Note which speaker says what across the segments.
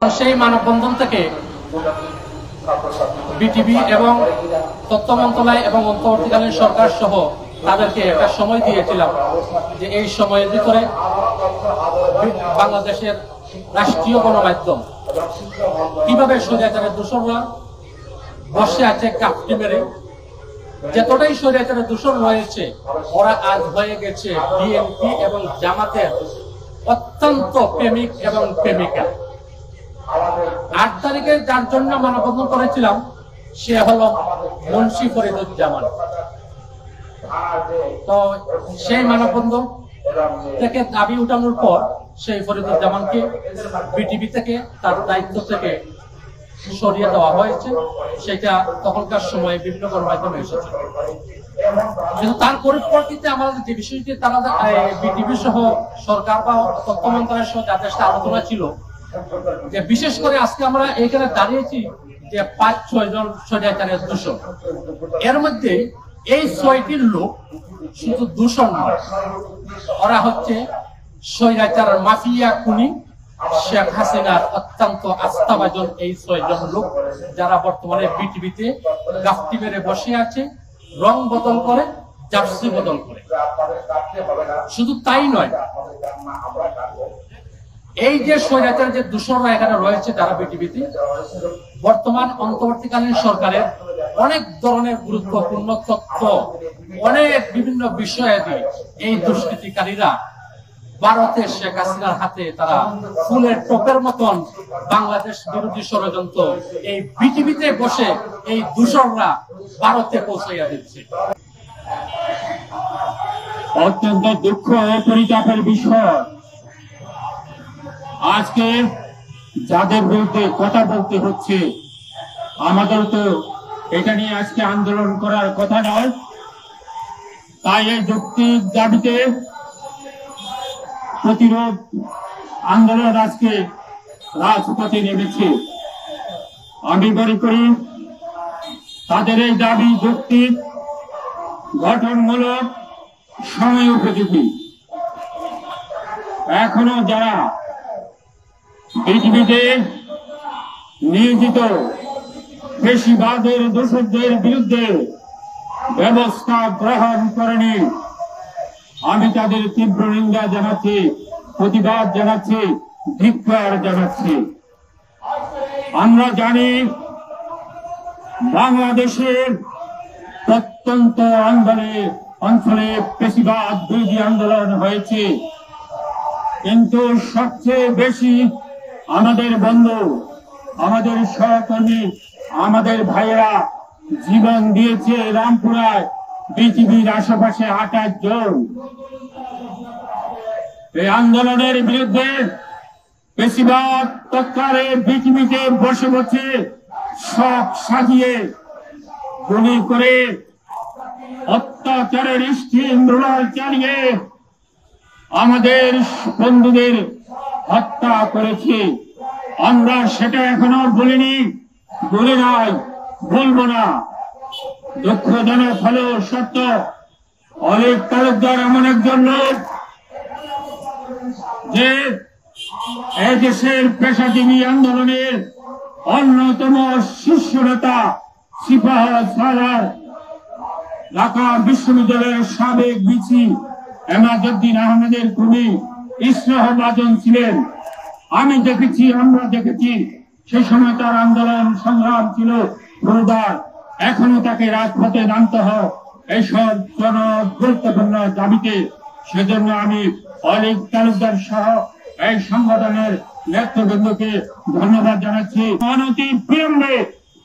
Speaker 1: সেই মানববন্ধন থেকে বিটিভি এবং তথ্য মন্ত্রণালয় এবং অন্তর্বর্তীকালীন সরকার সহ তাদেরকে একটা সময় দিয়েছিলাম যে এই সময়ের ভিতরে বাংলাদেশের রাষ্ট্রীয় গণমাধ্যম কিভাবে স্বৈরাচারের দূষণরা বসে আছে কাপটি মেরে, যতটাই স্বৈরাচারের দূষণ রয়েছে ওরা আজ হয়ে গেছে বিএনপি এবং জামাতের অত্যন্ত প্রেমিক এবং প্রেমিকা। 8 তারিখে যার জন্য মানববন্ধন করেছিলাম সে হলো মুন্সি ফরিদুজ্জামান। তো সেই মানববন্ধন থেকে দাবি উঠানোর পর সেই ফরিদুজ্জামানকে বিটিভি থেকে তার দায়িত্ব থেকে সরিয়ে দেওয়া হয়েছে। সেটা তখনকার সময়ে বিভিন্ন গণমাধ্যমে এসেছে, কিন্তু তার পরিপ্রেক্ষিতে আমাদের যে বিষয়টি তারা বিটিভি সহ সরকার বা তথ্য মন্ত্রণালয় সহ যাদের সাথে আলোচনা ছিল যে বিশেষ করে আজকে আমরা এখানে দাঁড়িয়েছি যে 5-6 জন স্বৈরাচারের দূষণ, এর মধ্যে এই 6টির লোক শুধু দূষণ নয়, ওরা হচ্ছে স্বৈরাচার মাফিয়া খুনি শেখ হাসিনার অত্যন্ত আস্থাভাজন এই 6 জন লোক, যারা বর্তমানে বিটিভিতে গাফটি মেরে বসে আছে, রং বদল করে, জার্সি বদল করে। শুধু তাই নয়, এই যে স্বৈরাচার যে দূষণরা এখানে রয়েছে যারা বিটিভিতে, বর্তমান অন্তর্বর্তীকালীন সরকারের অনেক ধরনের গুরুত্বপূর্ণ তথ্য, অনেক বিভিন্ন বিষয়ে এই দুষ্কৃতিকারীরা ভারতের শেখ হাসিনার হাতে তারা ফুলের টোপের মতন বাংলাদেশ বিরোধী ষড়যন্ত্র এই বিটিভিতে বসে এই দূষণরা ভারতে পৌঁছাইয়া দিচ্ছে।
Speaker 2: অত্যন্ত দুঃখ ও পরিতাপের বিষয়, আজকে যাদের বিরুদ্ধে কথা বলতে হচ্ছে, আমাদের তো এটা নিয়ে আজকে আন্দোলন করার কথা নয়। তাই এই যৌক্তিক দাবিতে প্রতিরোধ আন্দোলন আজকে রাজপথে নেমেছে। আমি মনে করি তাদের এই দাবি যৌক্তিক, গঠনমূলক, সময় উপযোগী। এখনো যারা পৃথিবীতে নিয়োজিত পেশিবাদের দোষকদের বিরুদ্ধে ব্যবস্থা গ্রহণ করেনি, আমি তাদের তীব্র নিন্দা জানাচ্ছি, প্রতিবাদ জানাচ্ছি, ধিক্কার জানাচ্ছি। আমরা জানি বাংলাদেশের প্রত্যন্ত অঞ্চলে পেশিবাদ বিরোধী আন্দোলন হয়েছে, কিন্তু সবচেয়ে বেশি আমাদের বন্ধু, আমাদের সহকর্মী, আমাদের ভাইয়েরা জীবন দিয়েছে রামপুরায় বিটিভির আশেপাশে 28 জন। এই আন্দোলনের বিরুদ্ধে পেশিবাদ তৎকালে বিটিভিতে বসে বসে শখ সাজিয়ে গুলি করে অত্যাচারের স্টিম রোলার চালিয়ে আমাদের বন্ধুদের হত্যা করেছে। আমরা সেটা এখনো বলিনি, বলি নাই, বলবো না। দুঃখজনক হলেও সত্য, অনেক তালুকদার এমন একজন লোক যে এই দেশের পেশাজীবী আন্দোলনের অন্যতম শীর্ষ নেতা, সিপাহসালার ঢাকা বিশ্ববিদ্যালয়ের সাবেক ভিসি এমাজউদ্দিন আহমেদের খুনি ইসলাহবাদন ছিলেন। আমি দেখেছি, আমরা দেখেছি সেই সময় তার আন্দোলন সংগ্রাম ছিল জোরদার। এখনো তাকে রাজপথে নামতে হয় এইসব জন গুরুত্বপূর্ণ দাবিতে। সেজন্য আমি অনেক তালুকদার সহ এই সংগঠনের নেতৃবৃন্দকে ধন্যবাদ জানাচ্ছি। অনতি বিলম্বে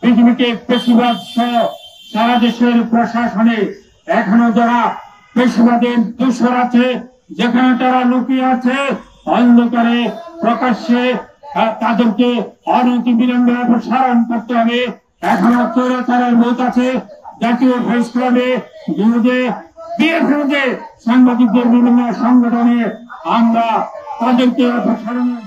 Speaker 2: পৃথিবীকে পেশিবাদ সহ সারা দেশের প্রশাসনে এখনো যারা পেশিবাদের দোষর আছে, যেখানে তারা লুকিয়ে আছে অন্ধকারে প্রকাশ্যে, তাদেরকে অনতি বিলম্বে অপসারণ করতে হবে। এখনো চোরাচারের লোক আছে জাতীয় প্রেস ক্লাবে, বিরুদ্ধে সাংবাদিকদের বিভিন্ন সংগঠনে, আমরা তাদেরকে অপসারণের